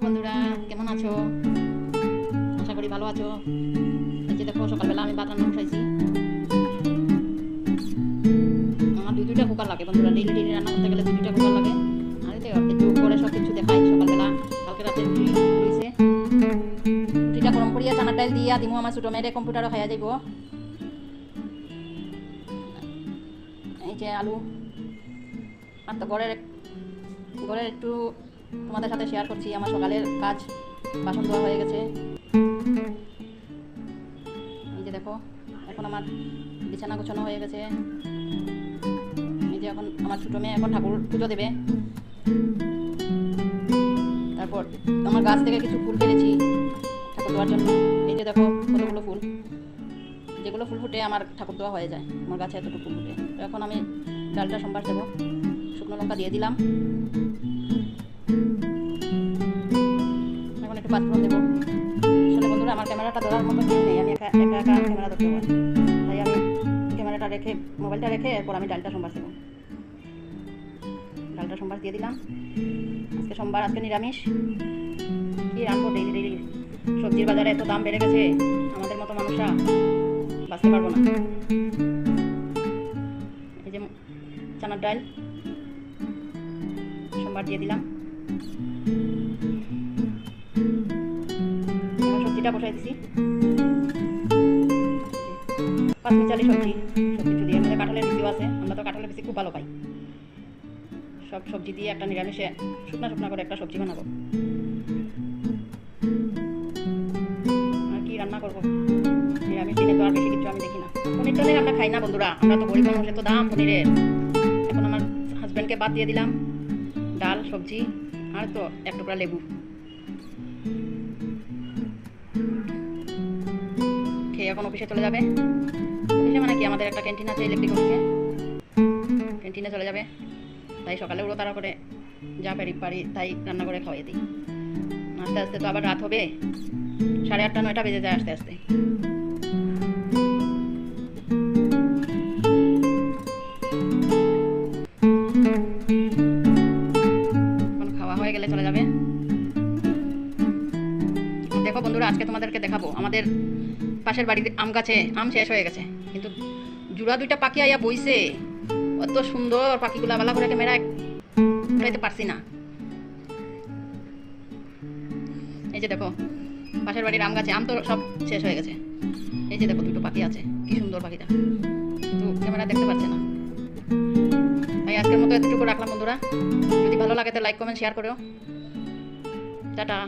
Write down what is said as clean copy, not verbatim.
বন্ধুরা কেমন আছো? আশা করি ভালো আছো। এই যে দেখো সকালবেলা আমি ভাত রান্না বসাইছি। আমার দুইটা কুকার লাগে বন্ধুরা, ডেইলি রান্না করতে গেলে দুইটা কুকার লাগে। আর এতে একটু করে সব কিছু দেখাই। সকালবেলা কালকে রাতে রুটি রয়েছে, রুটিটা গরম করিয়া চানার ডাল দিয়া দিমু আমার ছোটো মেয়েরে কম্পিউটারও খাইয়া যাইব। এই যে আলু আর তো ঘরের একটু তোমাদের সাথে শেয়ার করছি। আমার সকালের কাজ, বাসন ধোয়া হয়ে গেছে। এই যে দেখো এখন আমার বিছানা গোছানো হয়ে গেছে। এই যে এখন আমার ছোটো মেয়ে এখন ঠাকুর পুজো দেবে। তারপর আমার গাছ থেকে কিছু ফুল পেরেছি ঠাকুর দেওয়ার জন্য। এই যে দেখো কতগুলো ফুল, যেগুলো ফুল ফুটে আমার ঠাকুর দেওয়া হয়ে যায়। আমার গাছে এতটুকু ফুল ফুটে। তো এখন আমি ডালটা সোমবার দেবো। শুকনো লঙ্কা দিয়ে দিলাম, এখন একটু পাঁচফোড়ন দেবো। আসলে বন্ধুরা আমার ক্যামেরাটা ধরার মতো কেউ নেই, আমি একা ক্যামেরা ধরতে পারি। তাই আমি ক্যামেরাটা রেখে, মোবাইলটা রেখে এরপর আমি ডালটা সোমবার দেবো। ডালটা সোমবার দিয়ে দিলাম। আজকে সোমবার, আজকে নিরামিষ। কি রান্নবো ডেইলি? সবজির বাজারে এত দাম বেড়ে গেছে, আমাদের মতো মানুষরা বাঁচতে পারবো না। এই যে চানার ডাল সোমবার দিয়ে দিলাম। সবজিটা বসাই দিছি, পাঁচমিশালি সবজি। সব কিছু দিয়ে আমাদের কাঁঠালের বিচিও আছে, আমরা তো কাঁঠালের বিচি খুব ভালো পাই। সব সবজি দিয়ে একটা নিরামিষে শুকনা করে একটা সবজি বানাবো। আর কি রান্না করবো? নিরামিষ দিনে তো আর বেশি কিছু আমি দেখি না। পনির টনির আমরা খাই না বন্ধুরা, আমরা তো গরিব মানুষ, এত দাম পনিরের। এখন আমার হাজব্যান্ডকে বাদ দিয়ে দিলাম ডাল, সবজি আর তো এক টুকরা লেবু। খেয়ে এখন অফিসে চলে যাবে। অফিসে মানে কি, আমাদের একটা ক্যান্টিন আছে ইলেকট্রিক অফিসে, ক্যান্টিনে চলে যাবে। তাই সকালে উড়ো তাড়া করে যা পারি তাই রান্না করে খাওয়াই দিই। আস্তে আস্তে তো আবার রাত হবে, 8:30 9টা বেজে যায় আস্তে আস্তে। এখন খাওয়া হয়ে গেলে চলে যাবে। দেখো বন্ধুরা, আজকে তোমাদেরকে দেখাবো আমাদের পাশের বাড়িতে আম গাছে আম শেষ হয়ে গেছে, কিন্তু জুড়া দুইটা পাখি আইয়া বইছে। অত সুন্দর পাখিগুলা, বালা করে ক্যামেরা উঠাইতে পারছি না। এই যে দেখো পাশের বাড়ির আম গাছে আম তো সব শেষ হয়ে গেছে। এই যে দেখো দুটো পাখি আছে, কি সুন্দর পাখিটা, কিন্তু ক্যামেরা দেখতে পাচ্ছে না। তাই আজকের মতো এতটুকু রাখলাম বন্ধুরা। যদি ভালো লাগে তো লাইক কমেন্ট শেয়ার করো। টাটা।